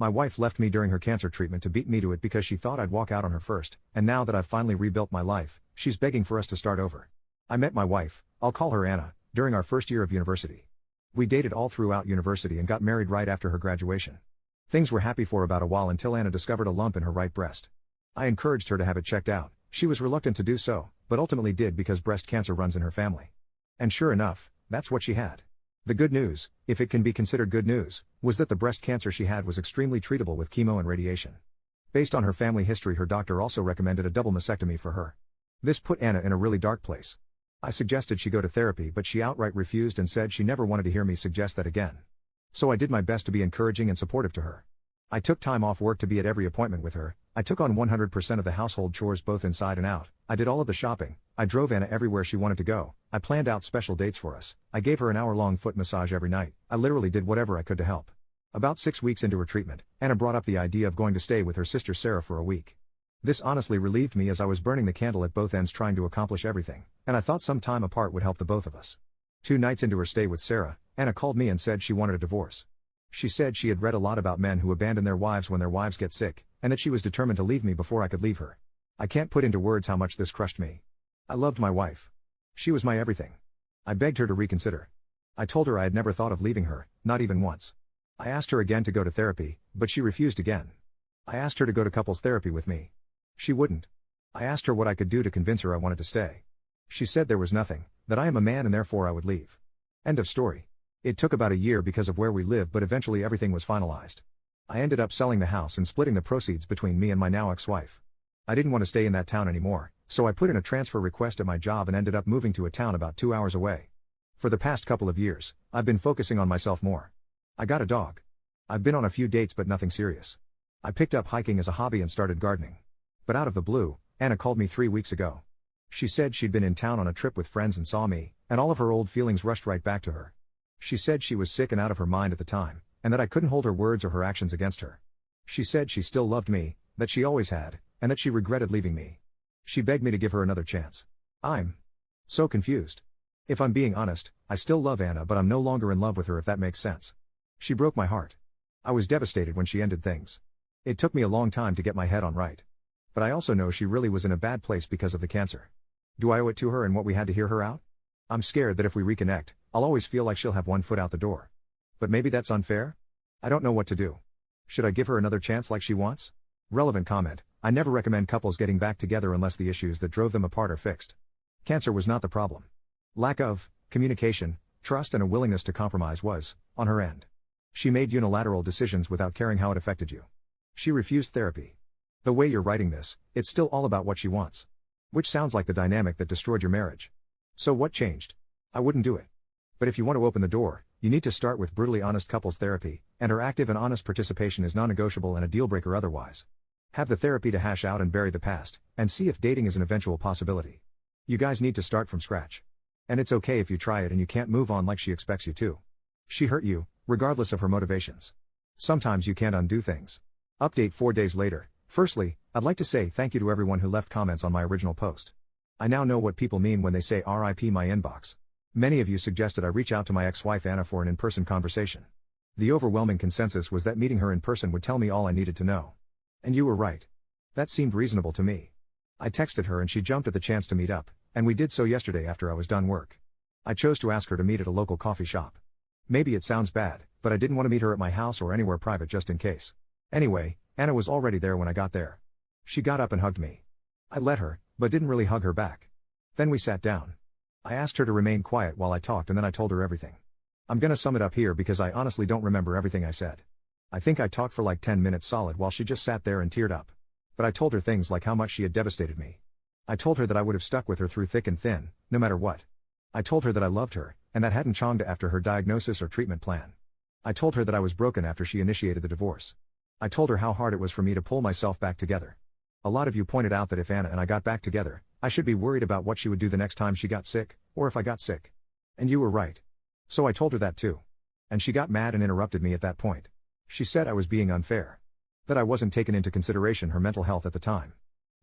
My wife left me during her cancer treatment to beat me to it because she thought I'd walk out on her first, and now that I've finally rebuilt my life, she's begging for us to start over. I met my wife, I'll call her Anna, during our first year of university. We dated all throughout university and got married right after her graduation. Things were happy for about a while until Anna discovered a lump in her right breast. I encouraged her to have it checked out. She was reluctant to do so, but ultimately did because breast cancer runs in her family. And sure enough, that's what she had. The good news, if it can be considered good news, was that the breast cancer she had was extremely treatable with chemo and radiation. Based on her family history, her doctor also recommended a double mastectomy for her. This put Anna in a really dark place. I suggested she go to therapy, but she outright refused and said she never wanted to hear me suggest that again. So I did my best to be encouraging and supportive to her. I took time off work to be at every appointment with her. I took on 100% of the household chores both inside and out. I did all of the shopping. I drove Anna everywhere she wanted to go. I planned out special dates for us. I gave her an hour-long foot massage every night. I literally did whatever I could to help. About 6 weeks into her treatment, Anna brought up the idea of going to stay with her sister Sarah for a week. This honestly relieved me as I was burning the candle at both ends trying to accomplish everything, and I thought some time apart would help the both of us. 2 nights into her stay with Sarah, Anna called me and said she wanted a divorce. She said she had read a lot about men who abandon their wives when their wives get sick, and that she was determined to leave me before I could leave her. I can't put into words how much this crushed me. I loved my wife. She was my everything. I begged her to reconsider. I told her I had never thought of leaving her, not even once. I asked her again to go to therapy, but she refused again. I asked her to go to couples therapy with me. She wouldn't. I asked her what I could do to convince her I wanted to stay. She said there was nothing, that I am a man and therefore I would leave. End of story. It took about a year because of where we lived, but eventually everything was finalized. I ended up selling the house and splitting the proceeds between me and my now ex-wife. I didn't want to stay in that town anymore, so I put in a transfer request at my job and ended up moving to a town about 2 hours away. For the past couple of years, I've been focusing on myself more. I got a dog. I've been on a few dates but nothing serious. I picked up hiking as a hobby and started gardening. But out of the blue, Anna called me 3 weeks ago. She said she'd been in town on a trip with friends and saw me, and all of her old feelings rushed right back to her. She said she was sick and out of her mind at the time, and that I couldn't hold her words or her actions against her. She said she still loved me, that she always had, and that she regretted leaving me. She begged me to give her another chance. I'm so confused. If I'm being honest, I still love Anna, but I'm no longer in love with her, if that makes sense. She broke my heart. I was devastated when she ended things. It took me a long time to get my head on right. But I also know she really was in a bad place because of the cancer. Do I owe it to her and what we had to hear her out? I'm scared that if we reconnect, I'll always feel like she'll have one foot out the door. But maybe that's unfair? I don't know what to do. Should I give her another chance like she wants? Relevant comment: I never recommend couples getting back together unless the issues that drove them apart are fixed. Cancer was not the problem. Lack of communication, trust and a willingness to compromise was, on her end. She made unilateral decisions without caring how it affected you. She refused therapy. The way you're writing this, it's still all about what she wants. Which sounds like the dynamic that destroyed your marriage. So what changed? I wouldn't do it. But if you want to open the door, you need to start with brutally honest couples therapy, and her active and honest participation is non-negotiable and a deal-breaker otherwise. Have the therapy to hash out and bury the past, and see if dating is an eventual possibility. You guys need to start from scratch. And it's okay if you try it and you can't move on like she expects you to. She hurt you, regardless of her motivations. Sometimes you can't undo things. Update 4 days later. Firstly, I'd like to say thank you to everyone who left comments on my original post. I now know what people mean when they say RIP my inbox. Many of you suggested I reach out to my ex-wife Anna for an in-person conversation. The overwhelming consensus was that meeting her in person would tell me all I needed to know. And you were right. That seemed reasonable to me. I texted her and she jumped at the chance to meet up, and we did so yesterday after I was done work. I chose to ask her to meet at a local coffee shop. Maybe it sounds bad, but I didn't want to meet her at my house or anywhere private just in case. Anyway, Anna was already there when I got there. She got up and hugged me. I let her, but didn't really hug her back. Then we sat down. I asked her to remain quiet while I talked and then I told her everything. I'm gonna sum it up here because I honestly don't remember everything I said. I think I talked for like 10 minutes solid while she just sat there and teared up. But I told her things like how much she had devastated me. I told her that I would have stuck with her through thick and thin, no matter what. I told her that I loved her, and that hadn't changed after her diagnosis or treatment plan. I told her that I was broken after she initiated the divorce. I told her how hard it was for me to pull myself back together. A lot of you pointed out that if Anna and I got back together, I should be worried about what she would do the next time she got sick, or if I got sick. And you were right. So I told her that too. And she got mad and interrupted me at that point. She said I was being unfair. That I wasn't taking into consideration her mental health at the time.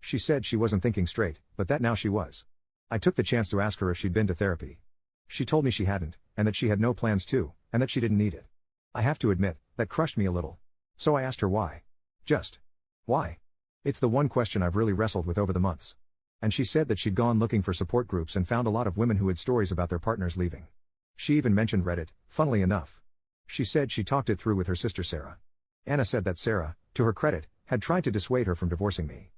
She said she wasn't thinking straight, but that now she was. I took the chance to ask her if she'd been to therapy. She told me she hadn't, and that she had no plans to, and that she didn't need it. I have to admit, that crushed me a little. So I asked her why. Just. Why? It's the one question I've really wrestled with over the months. And she said that she'd gone looking for support groups and found a lot of women who had stories about their partners leaving. She even mentioned Reddit, funnily enough. She said she talked it through with her sister Sarah. Anna said that Sarah, to her credit, had tried to dissuade her from divorcing me.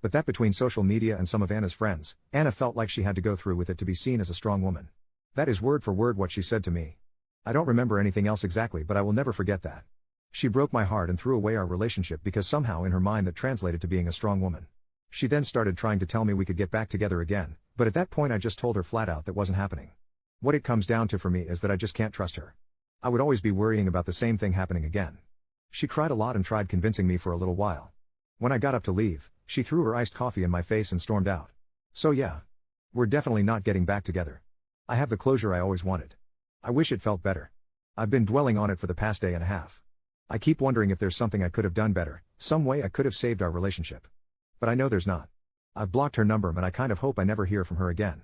But that between social media and some of Anna's friends, Anna felt like she had to go through with it to be seen as a strong woman. That is word for word what she said to me. I don't remember anything else exactly, but I will never forget that. She broke my heart and threw away our relationship because somehow in her mind that translated to being a strong woman. She then started trying to tell me we could get back together again, but at that point I just told her flat out that wasn't happening. What it comes down to for me is that I just can't trust her. I would always be worrying about the same thing happening again. She cried a lot and tried convincing me for a little while. When I got up to leave, she threw her iced coffee in my face and stormed out. So yeah. We're definitely not getting back together. I have the closure I always wanted. I wish it felt better. I've been dwelling on it for the past day and a half. I keep wondering if there's something I could have done better, some way I could have saved our relationship. But I know there's not. I've blocked her number and I kind of hope I never hear from her again.